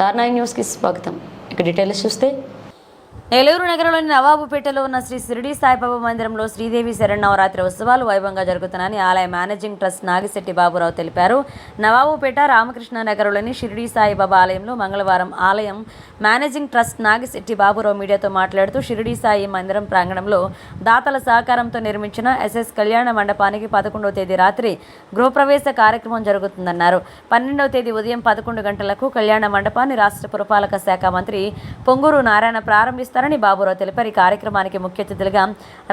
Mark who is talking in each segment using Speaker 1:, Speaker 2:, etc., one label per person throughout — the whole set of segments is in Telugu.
Speaker 1: స్టార్ 9 న్యూస్కి స్వాగతం. ఇక డీటెయిల్స్ చూస్తే
Speaker 2: ఏలూరు నగరంలోని నవాబుపేటలో ఉన్న శ్రీ షిరిడి సాయిబాబా మందిరంలో శ్రీదేవి శరన్నవరాత్రి ఉత్సవాలు వైభవంగా జరుగుతున్నాయని ఆలయ మేనేజింగ్ ట్రస్ట్ నాగిశెట్టి బాబురావు తెలిపారు. నవాబుపేట రామకృష్ణ నగరంలోని షిరిడి సాయిబాబా ఆలయంలో మంగళవారం ఆలయం మేనేజింగ్ ట్రస్ట్ నాగిశెట్టి బాబురావు మీడియాతో మాట్లాడుతూ షిరిడి సాయి మందిరం ప్రాంగణంలో దాతల సహకారంతో నిర్మించిన ఎస్ఎస్ కళ్యాణ మండపానికి 11వ తేదీ రాత్రి గృహప్రవేశ కార్యక్రమం జరుగుతుందన్నారు. 12వ తేదీ ఉదయం 11 గంటలకు కళ్యాణ మండపాన్ని రాష్ట్ర పురపాలక శాఖ మంత్రి పొంగూరు నారాయణ ప్రారంభిస్తారు బాబురావు తెలిపారు. ఈ కార్యక్రమానికి ముఖ్య అతిథులుగా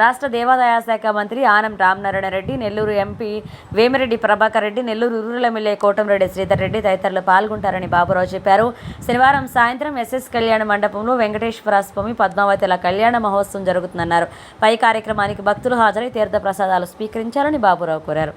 Speaker 2: రాష్ట్ర దేవాదాయ శాఖ మంత్రి Anam Ramanarayana Reddy, Nellore MP Vemireddy Prabhakar Reddy, Nellore rural MLA Kotamreddy Sridhar Reddy తదితరులు పాల్గొంటారని బాబురావు చెప్పారు. శనివారం సాయంత్రం ఎస్ఎస్ కళ్యాణ మండపంలో వెంకటేశ్వర స్వామి పద్మావతిల కళ్యాణ మహోత్సవం జరుగుతుందన్నారు. పై కార్యక్రమానికి భక్తులు హాజరై తీర్థ ప్రసాదాలు స్వీకరించాలని బాబురావు కోరారు.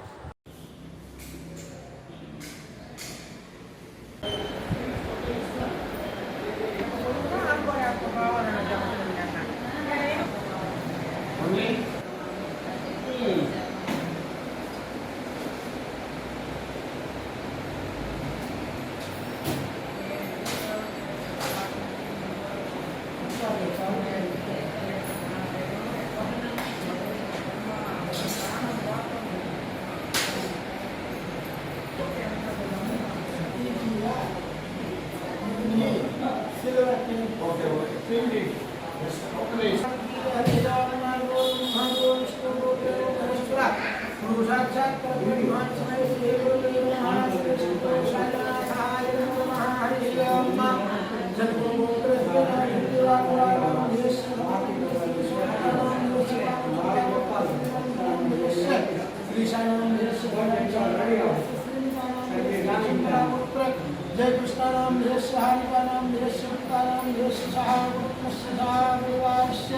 Speaker 3: जय कृष्णानाम यस्य हरिनाम यस्य मुक्तानाम यस्य सहायस्य सहायवास्य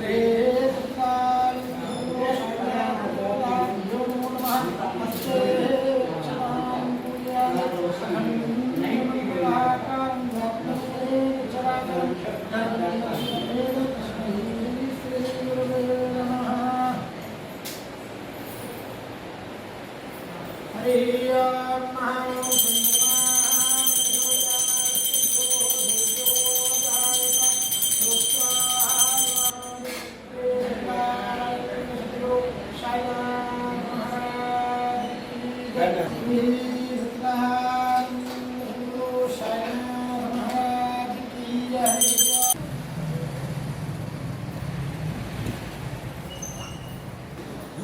Speaker 3: वेदकाल नमो नमः नमस्ते चनाम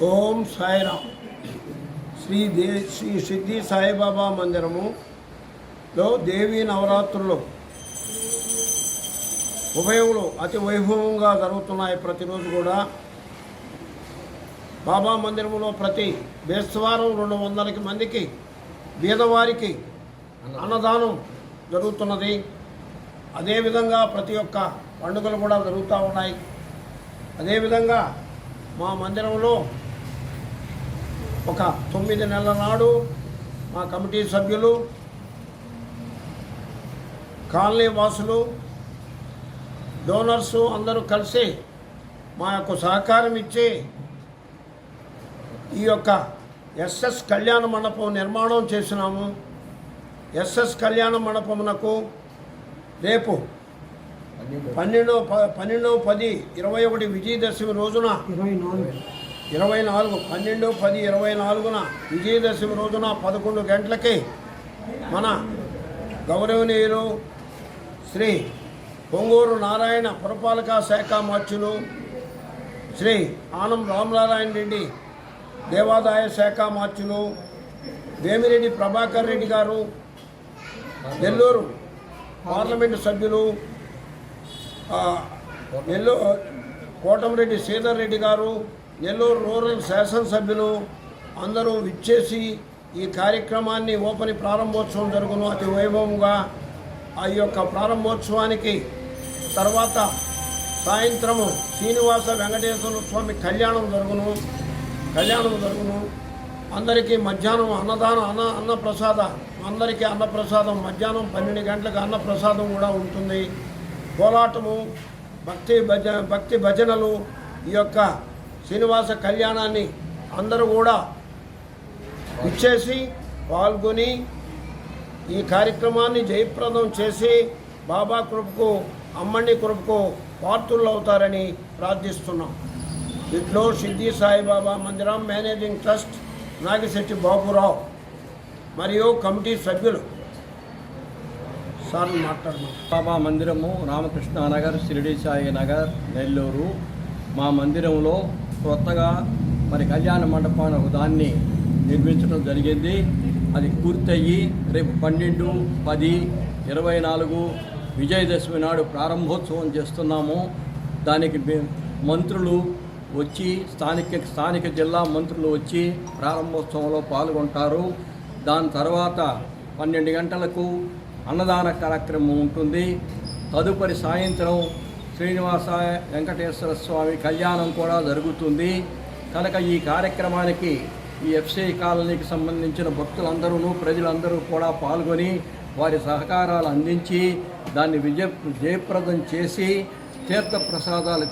Speaker 4: ఓం సాయిరామ్. శ్రీ సిద్ధి సాయిబాబా మందిరములో దేవీ నవరాత్రులు ఉభయములు అతి వైభవంగా జరుగుతున్నాయి. ప్రతిరోజు కూడా బాబా మందిరంలో ప్రతి బేస్తవారం 200 మందికి బీదవారికి అన్నదానం జరుగుతున్నది. అదేవిధంగా ప్రతి ఒక్క పండుగలు కూడా జరుగుతూ ఉన్నాయి. అదేవిధంగా మా మందిరంలో ఒక 9 నెలల నాడు మా కమిటీ సభ్యులు, కాలనీ వాసులు, డోనర్సు అందరూ కలిసి మా యొక్క సహకారం ఇచ్చి ఈ యొక్క ఎస్ఎస్ కళ్యాణ మండపం నిర్మాణం చేసినాము. ఎస్ఎస్ కళ్యాణ మండపమునకు రేపు 12/10/21 విజయదశమి రోజున 12/10/24 విజయదశమి రోజున 11 గంటలకి మన గౌరవనీయులు శ్రీ పొంగూరు నారాయణ పురపాలక శాఖ మార్చులు, శ్రీ ఆనం రామనారాయణ రెడ్డి దేవాదాయ శాఖ మార్చులు, వేమిరెడ్డి ప్రభాకర్ రెడ్డి గారు, నెల్లూరు పార్లమెంటు సభ్యులు కోటంరెడ్డి శ్రీధర్ రెడ్డి గారు, నెల్లూరు రూరల్ శాసనసభ్యులు అందరూ విచ్చేసి ఈ కార్యక్రమాన్ని ప్రారంభోత్సవం జరుగును అతి వైభవంగా. ఆ యొక్క ప్రారంభోత్సవానికి తర్వాత సాయంత్రము శ్రీనివాస వెంకటేశ్వర స్వామి కళ్యాణం జరుగును. అందరికీ మధ్యాహ్నం అందరికీ అన్నప్రసాదం మధ్యాహ్నం 12 గంటలకు అన్నప్రసాదం కూడా ఉంటుంది. కోలాటము, భక్తి భజనలు, ఈ యొక్క శ్రీనివాస కళ్యాణాన్ని అందరూ కూడా ఇచ్చేసి పాల్గొని ఈ కార్యక్రమాన్ని జయప్రదం చేసి బాబా కృపకు అమ్మని కృపకు పాత్రులు అవుతారని ప్రార్థిస్తున్నాం. ఇట్లో సిద్ధి సాయిబాబా మందిరం మేనేజింగ్ ట్రస్ట్ నాగిశెట్టి బాబురావు మరియు కమిటీ సభ్యులు సార్ మాట్లాడుతున్నాం.
Speaker 5: బాబా మందిరము రామకృష్ణ నగర్, షిరిడి సాయి నగర్, నెల్లూరు. మా మందిరంలో కొత్తగా కళ్యాణ మండపాన్ని ఒక దాన్ని నిర్మించడం జరిగింది. అది పూర్తయ్యి రేపు 12/10/24 విజయదశమి నాడు ప్రారంభోత్సవం చేస్తున్నాము. దానికి మంత్రులు వచ్చి స్థానిక జిల్లా మంత్రులు వచ్చి ప్రారంభోత్సవంలో పాల్గొంటారు. దాని తర్వాత 12 గంటలకు అన్నదాన కార్యక్రమం ఉంటుంది. తదుపరి సాయంత్రం శ్రీనివాస వెంకటేశ్వర స్వామి కళ్యాణం కూడా జరుగుతుంది. కనుక ఈ కార్యక్రమానికి ఈ ఎఫ్సి కాలనీకి సంబంధించిన భక్తులందరూ ప్రజలందరూ కూడా పాల్గొని వారి సహకారాలు అందించి దాన్ని జయప్రదం చేసి తీర్థ ప్రసాదాలు